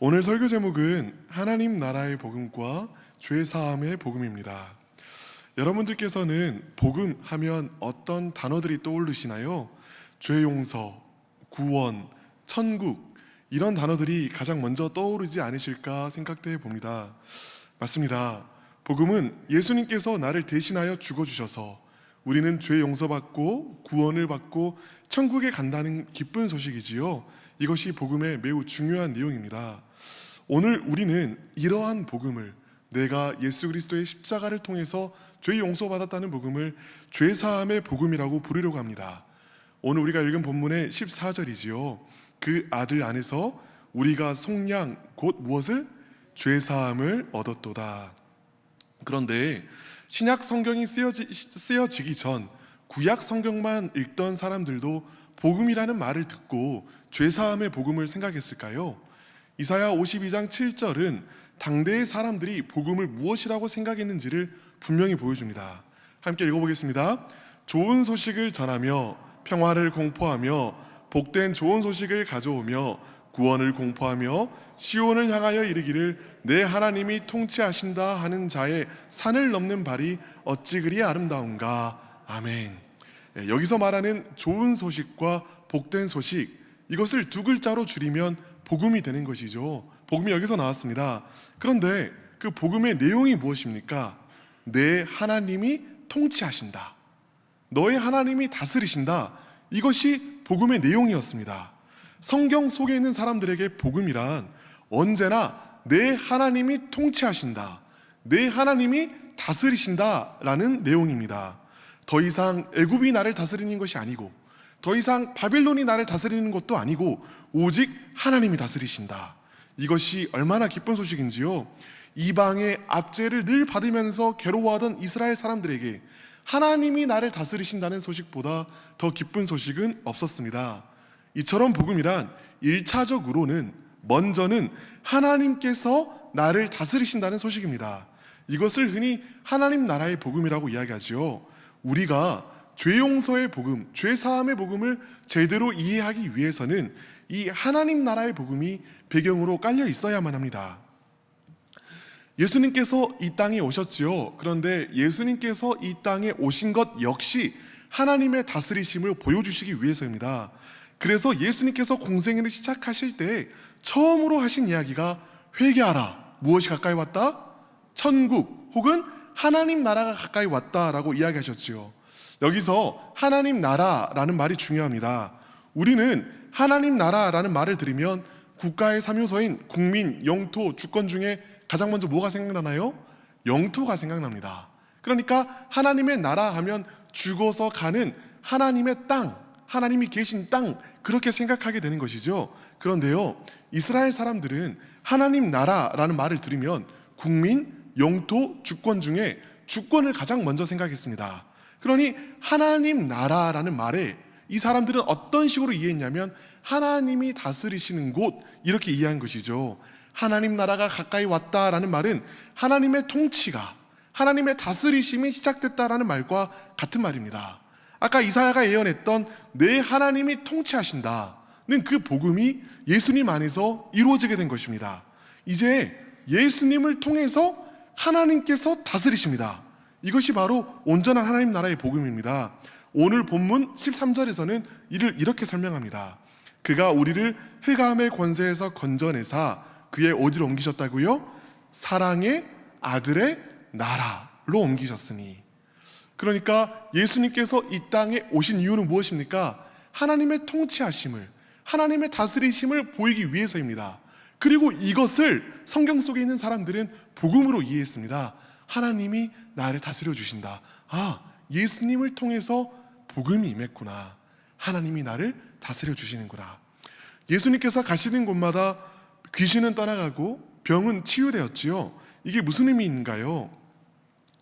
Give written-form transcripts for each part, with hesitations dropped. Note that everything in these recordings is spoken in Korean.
오늘 설교 제목은 하나님 나라의 복음과 죄 사함의 복음입니다. 여러분들께서는 복음 하면 어떤 단어들이 떠오르시나요? 죄 용서, 구원, 천국 이런 단어들이 가장 먼저 떠오르지 않으실까 생각돼 봅니다. 맞습니다. 복음은 예수님께서 나를 대신하여 죽어주셔서 우리는 죄 용서받고 구원을 받고 천국에 간다는 기쁜 소식이지요. 이것이 복음의 매우 중요한 내용입니다. 오늘 우리는 이러한 복음을, 내가 예수 그리스도의 십자가를 통해서 죄 용서받았다는 복음을 죄 사함의 복음이라고 부르려고 합니다. 오늘 우리가 읽은 본문의 14절이지요. 그 아들 안에서 우리가 속량 곧 무엇을? 죄 사함을 얻었도다. 그런데 신약 성경이 쓰여지기 전 구약 성경만 읽던 사람들도 복음이라는 말을 듣고 죄 사함의 복음을 생각했을까요? 이사야 52장 7절은 당대의 사람들이 복음을 무엇이라고 생각했는지를 분명히 보여줍니다. 함께 읽어보겠습니다. 좋은 소식을 전하며 평화를 공포하며 복된 좋은 소식을 가져오며 구원을 공포하며 시온을 향하여 이르기를 내 하나님이 통치하신다 하는 자의 산을 넘는 발이 어찌 그리 아름다운가. 아멘. 여기서 말하는 좋은 소식과 복된 소식, 이것을 두 글자로 줄이면 복음이 되는 것이죠. 복음이 여기서 나왔습니다. 그런데 그 복음의 내용이 무엇입니까? 내 하나님이 통치하신다, 너의 하나님이 다스리신다, 이것이 복음의 내용이었습니다. 성경 속에 있는 사람들에게 복음이란 언제나 내 하나님이 통치하신다, 내 하나님이 다스리신다 라는 내용입니다. 더 이상 애굽이 나를 다스리는 것이 아니고, 더 이상 바빌론이 나를 다스리는 것도 아니고, 오직 하나님이 다스리신다. 이것이 얼마나 기쁜 소식인지요. 이방의 압제를 늘 받으면서 괴로워하던 이스라엘 사람들에게 하나님이 나를 다스리신다는 소식보다 더 기쁜 소식은 없었습니다. 이처럼 복음이란 1차적으로는 먼저는 하나님께서 나를 다스리신다는 소식입니다. 이것을 흔히 하나님 나라의 복음이라고 이야기하죠. 우리가 죄 용서의 복음, 죄 사함의 복음을 제대로 이해하기 위해서는 이 하나님 나라의 복음이 배경으로 깔려 있어야만 합니다. 예수님께서 이 땅에 오셨지요. 그런데 예수님께서 이 땅에 오신 것 역시 하나님의 다스리심을 보여주시기 위해서입니다. 그래서 예수님께서 공생애를 시작하실 때 처음으로 하신 이야기가 회개하라. 무엇이 가까이 왔다? 천국 혹은 하나님 나라가 가까이 왔다라고 이야기하셨지요. 여기서 하나님 나라라는 말이 중요합니다. 우리는 하나님 나라라는 말을 들으면 국가의 3요소인 국민, 영토, 주권 중에 가장 먼저 뭐가 생각나나요? 영토가 생각납니다. 그러니까 하나님의 나라 하면 죽어서 가는 하나님의 땅, 하나님이 계신 땅, 그렇게 생각하게 되는 것이죠. 그런데요, 이스라엘 사람들은 하나님 나라라는 말을 들으면 국민, 영토, 주권 중에 주권을 가장 먼저 생각했습니다. 그러니 하나님 나라라는 말에 이 사람들은 어떤 식으로 이해했냐면 하나님이 다스리시는 곳, 이렇게 이해한 것이죠. 하나님 나라가 가까이 왔다라는 말은 하나님의 통치가, 하나님의 다스리심이 시작됐다라는 말과 같은 말입니다. 아까 이사야가 예언했던 내 하나님이 통치하신다는 그 복음이 예수님 안에서 이루어지게 된 것입니다. 이제 예수님을 통해서 하나님께서 다스리십니다. 이것이 바로 온전한 하나님 나라의 복음입니다. 오늘 본문 13절에서는 이를 이렇게 설명합니다. 그가 우리를 흑암의 권세에서 건져내사 그의 어디로 옮기셨다고요? 사랑의 아들의 나라로 옮기셨으니. 그러니까 예수님께서 이 땅에 오신 이유는 무엇입니까? 하나님의 통치하심을, 하나님의 다스리심을 보이기 위해서입니다. 그리고 이것을 성경 속에 있는 사람들은 복음으로 이해했습니다. 하나님이 나를 다스려 주신다. 아, 예수님을 통해서 복음이 임했구나. 하나님이 나를 다스려 주시는구나. 예수님께서 가시는 곳마다 귀신은 떠나가고 병은 치유되었지요. 이게 무슨 의미인가요?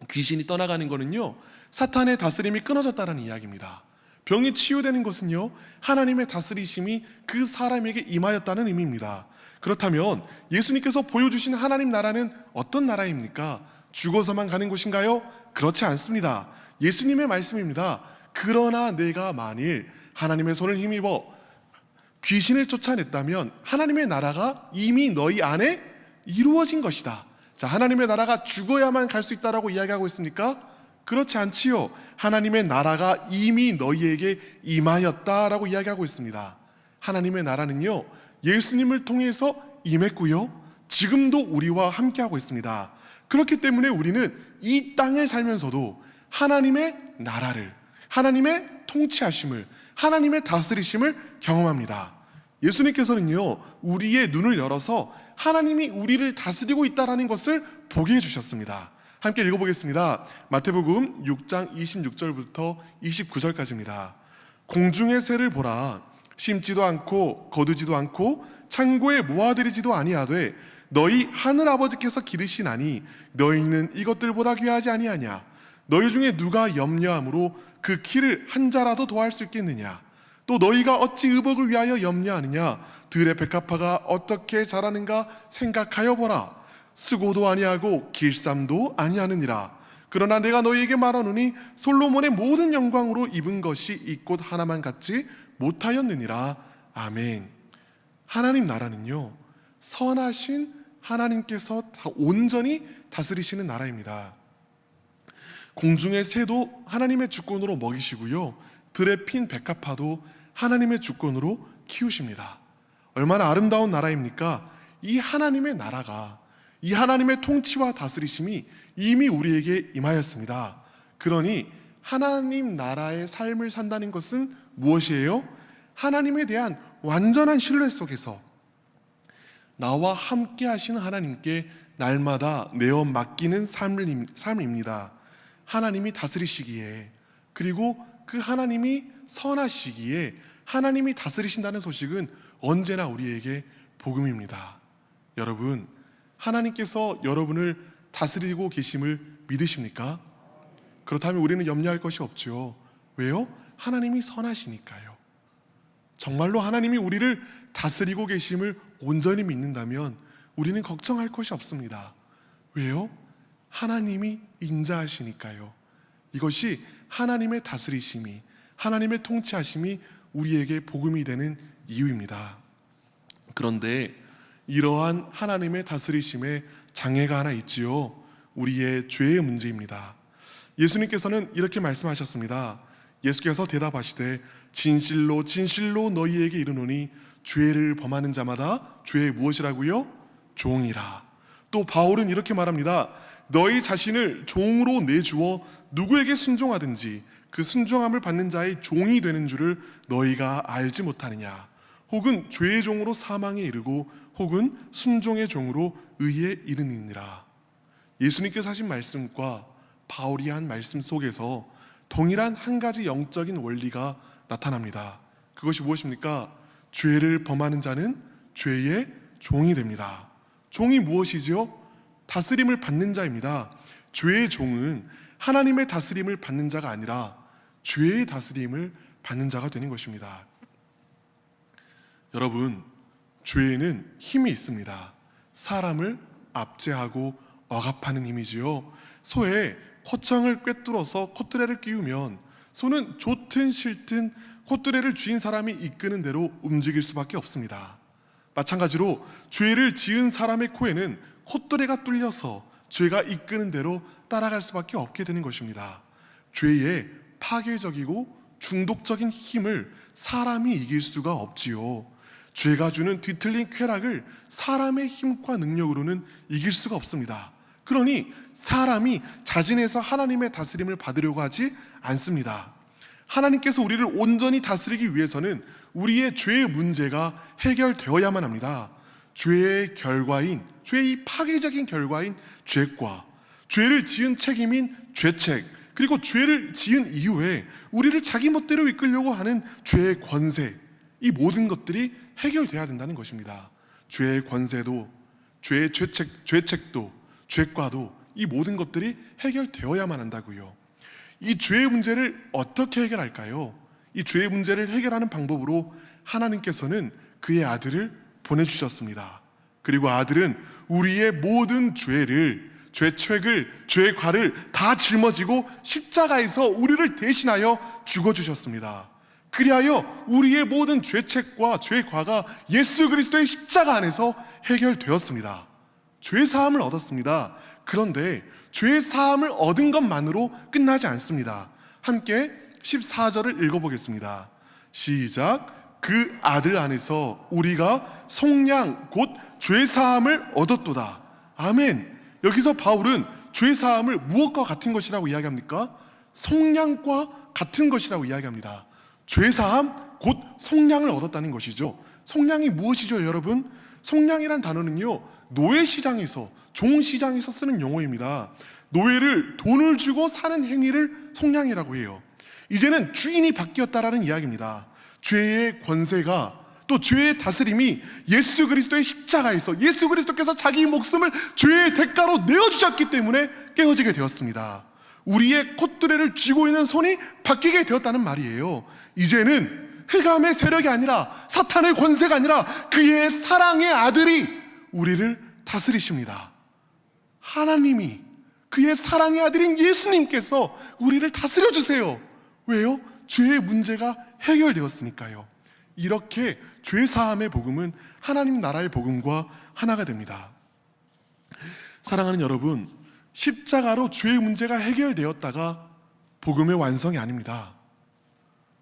귀신이 떠나가는 것은요, 사탄의 다스림이 끊어졌다는 이야기입니다. 병이 치유되는 것은요, 하나님의 다스리심이 그 사람에게 임하였다는 의미입니다. 그렇다면 예수님께서 보여주신 하나님 나라는 어떤 나라입니까? 죽어서만 가는 곳인가요? 그렇지 않습니다. 예수님의 말씀입니다. 그러나 내가 만일 하나님의 손을 힘입어 귀신을 쫓아냈다면 하나님의 나라가 이미 너희 안에 이루어진 것이다. 자, 하나님의 나라가 죽어야만 갈 수 있다라고 이야기하고 있습니까? 그렇지 않지요. 하나님의 나라가 이미 너희에게 임하였다라고 이야기하고 있습니다. 하나님의 나라는요, 예수님을 통해서 임했고요, 지금도 우리와 함께하고 있습니다. 그렇기 때문에 우리는 이 땅을 살면서도 하나님의 나라를, 하나님의 통치하심을, 하나님의 다스리심을 경험합니다. 예수님께서는요, 우리의 눈을 열어서 하나님이 우리를 다스리고 있다는 것을 보게 해주셨습니다. 함께 읽어보겠습니다. 마태복음 6장 26절부터 29절까지입니다. 공중의 새를 보라. 심지도 않고 거두지도 않고 창고에 모아들이지도 아니하되 너희 하늘 아버지께서 기르시나니 너희는 이것들보다 귀하지 아니하냐? 너희 중에 누가 염려함으로 그 키를 한 자라도 더할 수 있겠느냐? 또 너희가 어찌 의복을 위하여 염려하느냐? 들의 백합화가 어떻게 자라는가 생각하여 보라. 수고도 아니하고 길쌈도 아니하느니라. 그러나 내가 너희에게 말하노니 솔로몬의 모든 영광으로 입은 것이 이 꽃 하나만 같지 못하였느니라. 아멘. 하나님 나라는요, 선하신 하나님께서 온전히 다스리시는 나라입니다. 공중의 새도 하나님의 주권으로 먹이시고요, 들에 핀 백합화도 하나님의 주권으로 키우십니다. 얼마나 아름다운 나라입니까? 이 하나님의 나라가, 이 하나님의 통치와 다스리심이 이미 우리에게 임하였습니다. 그러니 하나님 나라의 삶을 산다는 것은 무엇이에요? 하나님에 대한 완전한 신뢰 속에서 나와 함께 하시는 하나님께 날마다 내어 맡기는 삶입니다. 하나님이 다스리시기에, 그리고 그 하나님이 선하시기에 하나님이 다스리신다는 소식은 언제나 우리에게 복음입니다. 여러분, 하나님께서 여러분을 다스리고 계심을 믿으십니까? 그렇다면 우리는 염려할 것이 없죠. 왜요? 하나님이 선하시니까요. 정말로 하나님이 우리를 다스리고 계심을 온전히 믿는다면 우리는 걱정할 것이 없습니다. 왜요? 하나님이 인자하시니까요. 이것이 하나님의 다스리심이, 하나님의 통치하심이 우리에게 복음이 되는 이유입니다. 그런데 이러한 하나님의 다스리심에 장애가 하나 있지요. 우리의 죄의 문제입니다. 예수님께서는 이렇게 말씀하셨습니다. 예수께서 대답하시되 진실로 진실로 너희에게 이르노니 죄를 범하는 자마다 죄의 무엇이라고요? 종이라. 또 바울은 이렇게 말합니다. 너희 자신을 종으로 내주어 누구에게 순종하든지 그 순종함을 받는 자의 종이 되는 줄을 너희가 알지 못하느냐? 혹은 죄의 종으로 사망에 이르고 혹은 순종의 종으로 의에 이르느니라. 예수님께서 하신 말씀과 바울이 한 말씀 속에서 동일한 한 가지 영적인 원리가 나타납니다. 그것이 무엇입니까? 죄를 범하는 자는 죄의 종이 됩니다. 종이 무엇이지요? 다스림을 받는 자입니다. 죄의 종은 하나님의 다스림을 받는 자가 아니라 죄의 다스림을 받는 자가 되는 것입니다. 여러분, 죄에는 힘이 있습니다. 사람을 압제하고 억압하는 힘이지요. 소에 콧장을 꿰뚫어서 콧뚜레를 끼우면 소는 좋든 싫든 콧뚜레를 쥐인 사람이 이끄는 대로 움직일 수밖에 없습니다. 마찬가지로 죄를 지은 사람의 코에는 콧뚜레가 뚫려서 죄가 이끄는 대로 따라갈 수밖에 없게 되는 것입니다. 죄의 파괴적이고 중독적인 힘을 사람이 이길 수가 없지요. 죄가 주는 뒤틀린 쾌락을 사람의 힘과 능력으로는 이길 수가 없습니다. 그러니 사람이 자진해서 하나님의 다스림을 받으려고 하지 않습니다. 하나님께서 우리를 온전히 다스리기 위해서는 우리의 죄의 문제가 해결되어야만 합니다. 죄의 결과인, 죄의 파괴적인 결과인 죄과 죄를 지은 책임인 죄책, 그리고 죄를 지은 이후에 우리를 자기 멋대로 이끌려고 하는 죄의 권세, 이 모든 것들이 해결돼야 된다는 것입니다. 죄의 권세도, 죄의 죄책도, 죄과도, 이 모든 것들이 해결되어야만 한다고요. 이 죄의 문제를 어떻게 해결할까요? 이 죄의 문제를 해결하는 방법으로 하나님께서는 그의 아들을 보내주셨습니다. 그리고 아들은 우리의 모든 죄를, 죄책을, 죄과를 다 짊어지고 십자가에서 우리를 대신하여 죽어주셨습니다. 그리하여 우리의 모든 죄책과 죄과가 예수 그리스도의 십자가 안에서 해결되었습니다. 죄 사함을 얻었습니다. 그런데 죄 사함을 얻은 것만으로 끝나지 않습니다. 함께 14절을 읽어보겠습니다. 시작. 그 아들 안에서 우리가 속량 곧 죄 사함을 얻었도다. 아멘. 여기서 바울은 죄 사함을 무엇과 같은 것이라고 이야기합니까? 속량과 같은 것이라고 이야기합니다. 죄 사함 곧 속량을 얻었다는 것이죠. 속량이 무엇이죠, 여러분? 속량이란 단어는요, 노예 시장에서, 종 시장에서 쓰는 용어입니다. 노예를 돈을 주고 사는 행위를 속량이라고 해요. 이제는 주인이 바뀌었다라는 이야기입니다. 죄의 권세가, 또 죄의 다스림이 예수 그리스도의 십자가에서, 예수 그리스도께서 자기 목숨을 죄의 대가로 내어주셨기 때문에 깨어지게 되었습니다. 우리의 콧두레를 쥐고 있는 손이 바뀌게 되었다는 말이에요. 이제는 흑암의 세력이 아니라, 사탄의 권세가 아니라 그의 사랑의 아들이 우리를 다스리십니다. 하나님이, 그의 사랑의 아들인 예수님께서 우리를 다스려 주세요. 왜요? 죄의 문제가 해결되었으니까요. 이렇게 죄 사함의 복음은 하나님 나라의 복음과 하나가 됩니다. 사랑하는 여러분, 십자가로 죄의 문제가 해결되었다가 복음의 완성이 아닙니다.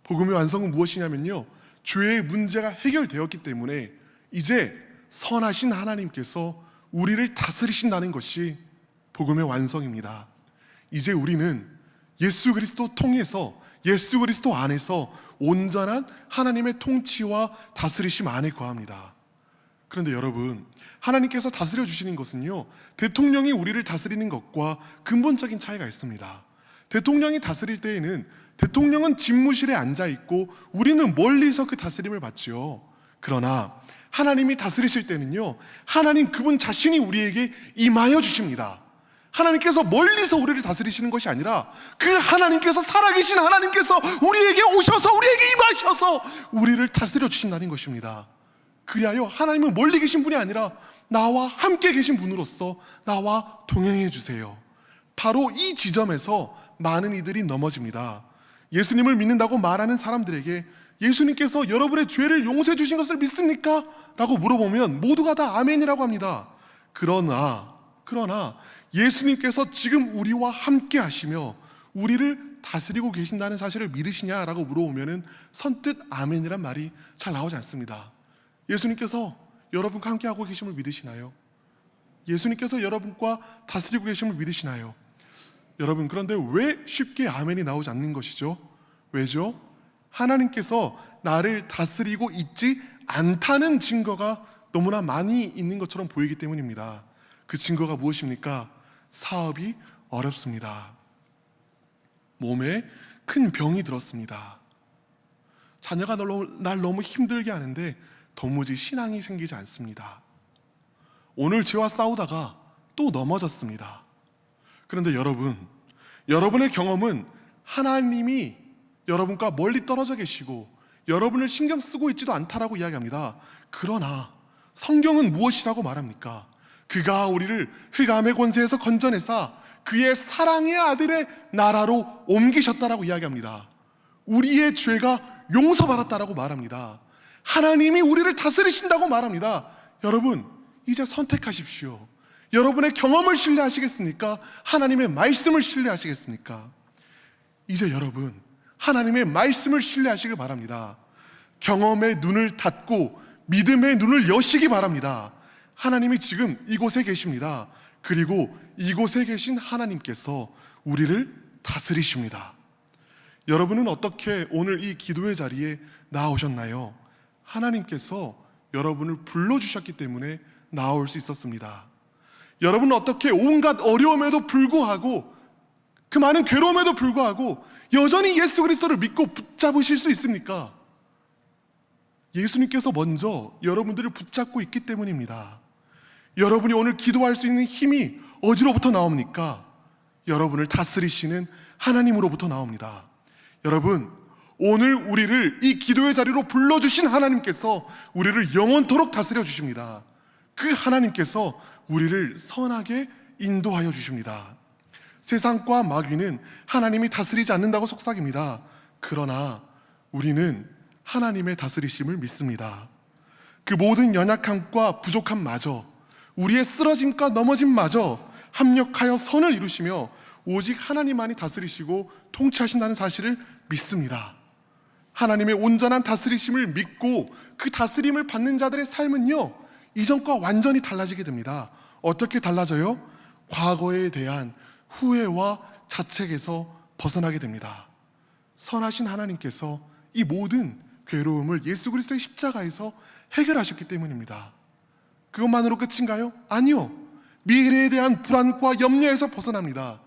복음의 완성은 무엇이냐면요, 죄의 문제가 해결되었기 때문에 이제 선하신 하나님께서 우리를 다스리신다는 것이 복음의 완성입니다. 이제 우리는 예수 그리스도 통해서, 예수 그리스도 안에서 온전한 하나님의 통치와 다스리심 안에 거합니다. 그런데 여러분, 하나님께서 다스려 주시는 것은요, 대통령이 우리를 다스리는 것과 근본적인 차이가 있습니다. 대통령이 다스릴 때에는 대통령은 집무실에 앉아 있고 우리는 멀리서 그 다스림을 받지요. 그러나 하나님이 다스리실 때는요, 하나님 그분 자신이 우리에게 임하여 주십니다. 하나님께서 멀리서 우리를 다스리시는 것이 아니라 그 하나님께서, 살아계신 하나님께서 우리에게 오셔서, 우리에게 임하셔서 우리를 다스려 주신다는 것입니다. 그리하여 하나님은 멀리 계신 분이 아니라 나와 함께 계신 분으로서 나와 동행해 주세요. 바로 이 지점에서 많은 이들이 넘어집니다. 예수님을 믿는다고 말하는 사람들에게 예수님께서 여러분의 죄를 용서해 주신 것을 믿습니까? 라고 물어보면 모두가 다 아멘이라고 합니다. 그러나 예수님께서 지금 우리와 함께 하시며 우리를 다스리고 계신다는 사실을 믿으시냐라고 물어보면 선뜻 아멘이란 말이 잘 나오지 않습니다. 예수님께서 여러분과 함께하고 계심을 믿으시나요? 예수님께서 여러분과 다스리고 계심을 믿으시나요? 여러분, 그런데 왜 쉽게 아멘이 나오지 않는 것이죠? 왜죠? 하나님께서 나를 다스리고 있지 않다는 증거가 너무나 많이 있는 것처럼 보이기 때문입니다. 그 증거가 무엇입니까? 사업이 어렵습니다. 몸에 큰 병이 들었습니다. 자녀가 날 너무 힘들게 하는데 도무지 신앙이 생기지 않습니다. 오늘 죄와 싸우다가 또 넘어졌습니다. 그런데 여러분의 경험은 하나님이 여러분과 멀리 떨어져 계시고 여러분을 신경 쓰고 있지도 않다라고 이야기합니다. 그러나 성경은 무엇이라고 말합니까? 그가 우리를 흑암의 권세에서 건져내사 그의 사랑의 아들의 나라로 옮기셨다라고 이야기합니다. 우리의 죄가 용서받았다라고 말합니다. 하나님이 우리를 다스리신다고 말합니다. 여러분, 이제 선택하십시오. 여러분의 경험을 신뢰하시겠습니까? 하나님의 말씀을 신뢰하시겠습니까? 이제 여러분, 하나님의 말씀을 신뢰하시길 바랍니다. 경험의 눈을 닫고 믿음의 눈을 여시기 바랍니다. 하나님이 지금 이곳에 계십니다. 그리고 이곳에 계신 하나님께서 우리를 다스리십니다. 여러분은 어떻게 오늘 이 기도의 자리에 나오셨나요? 하나님께서 여러분을 불러주셨기 때문에 나올 수 있었습니다. 여러분은 어떻게 온갖 어려움에도 불구하고, 그 많은 괴로움에도 불구하고 여전히 예수 그리스도를 믿고 붙잡으실 수 있습니까? 예수님께서 먼저 여러분들을 붙잡고 있기 때문입니다. 여러분이 오늘 기도할 수 있는 힘이 어디로부터 나옵니까? 여러분을 다스리시는 하나님으로부터 나옵니다. 여러분, 오늘 우리를 이 기도의 자리로 불러주신 하나님께서 우리를 영원토록 다스려 주십니다. 그 하나님께서 우리를 선하게 인도하여 주십니다. 세상과 마귀는 하나님이 다스리지 않는다고 속삭입니다. 그러나 우리는 하나님의 다스리심을 믿습니다. 그 모든 연약함과 부족함마저, 우리의 쓰러짐과 넘어짐마저 합력하여 선을 이루시며 오직 하나님만이 다스리시고 통치하신다는 사실을 믿습니다. 하나님의 온전한 다스리심을 믿고 그 다스림을 받는 자들의 삶은요, 이전과 완전히 달라지게 됩니다. 어떻게 달라져요? 과거에 대한 후회와 자책에서 벗어나게 됩니다. 선하신 하나님께서 이 모든 괴로움을 예수 그리스도의 십자가에서 해결하셨기 때문입니다. 그것만으로 끝인가요? 아니요. 미래에 대한 불안과 염려에서 벗어납니다.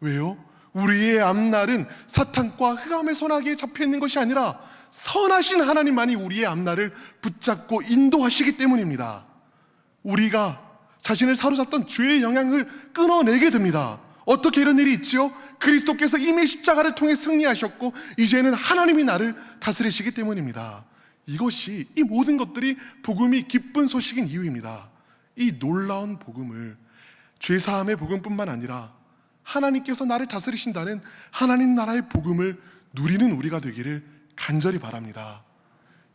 왜요? 우리의 앞날은 사탄과 흑암의 손아귀에 잡혀있는 것이 아니라 선하신 하나님만이 우리의 앞날을 붙잡고 인도하시기 때문입니다. 우리가 자신을 사로잡던 죄의 영향을 끊어내게 됩니다. 어떻게 이런 일이 있지요? 그리스도께서 이미 십자가를 통해 승리하셨고 이제는 하나님이 나를 다스리시기 때문입니다. 이것이, 이 모든 것들이 복음이 기쁜 소식인 이유입니다. 이 놀라운 복음을, 죄사함의 복음뿐만 아니라 하나님께서 나를 다스리신다는 하나님 나라의 복음을 누리는 우리가 되기를 간절히 바랍니다.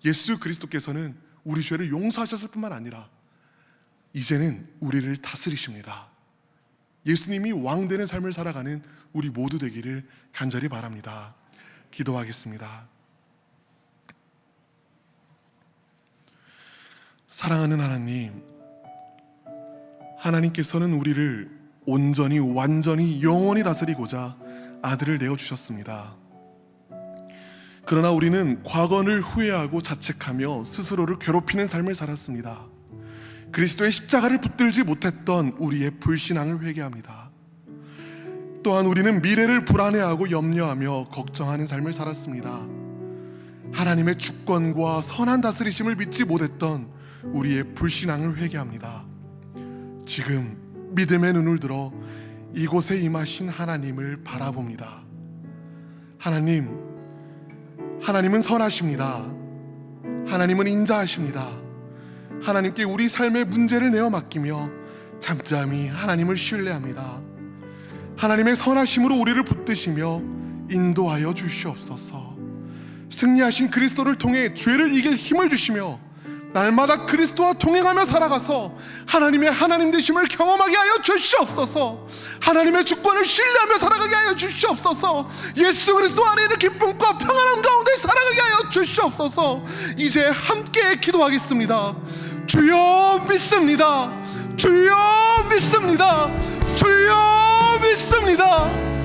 예수 그리스도께서는 우리 죄를 용서하셨을 뿐만 아니라 이제는 우리를 다스리십니다. 예수님이 왕되는 삶을 살아가는 우리 모두 되기를 간절히 바랍니다. 기도하겠습니다. 사랑하는 하나님, 하나님께서는 우리를 온전히 완전히 영원히 다스리고자 아들을 내어주셨습니다. 그러나 우리는 과거를 후회하고 자책하며 스스로를 괴롭히는 삶을 살았습니다. 그리스도의 십자가를 붙들지 못했던 우리의 불신앙을 회개합니다. 또한 우리는 미래를 불안해하고 염려하며 걱정하는 삶을 살았습니다. 하나님의 주권과 선한 다스리심을 믿지 못했던 우리의 불신앙을 회개합니다. 지금 믿음의 눈을 들어 이곳에 임하신 하나님을 바라봅니다. 하나님은 선하십니다. 하나님은 인자하십니다. 하나님께 우리 삶의 문제를 내어 맡기며 잠잠히 하나님을 신뢰합니다. 하나님의 선하심으로 우리를 붙드시며 인도하여 주시옵소서. 승리하신 그리스도를 통해 죄를 이길 힘을 주시며 날마다 그리스도와 동행하며 살아가서 하나님의 하나님 되심을 경험하게 하여 주시옵소서. 하나님의 주권을 신뢰하며 살아가게 하여 주시옵소서. 예수 그리스도 안에 있는 기쁨과 평안함 가운데 살아가게 하여 주시옵소서. 이제 함께 기도하겠습니다. 주여 믿습니다. 주여 믿습니다. 주여 믿습니다.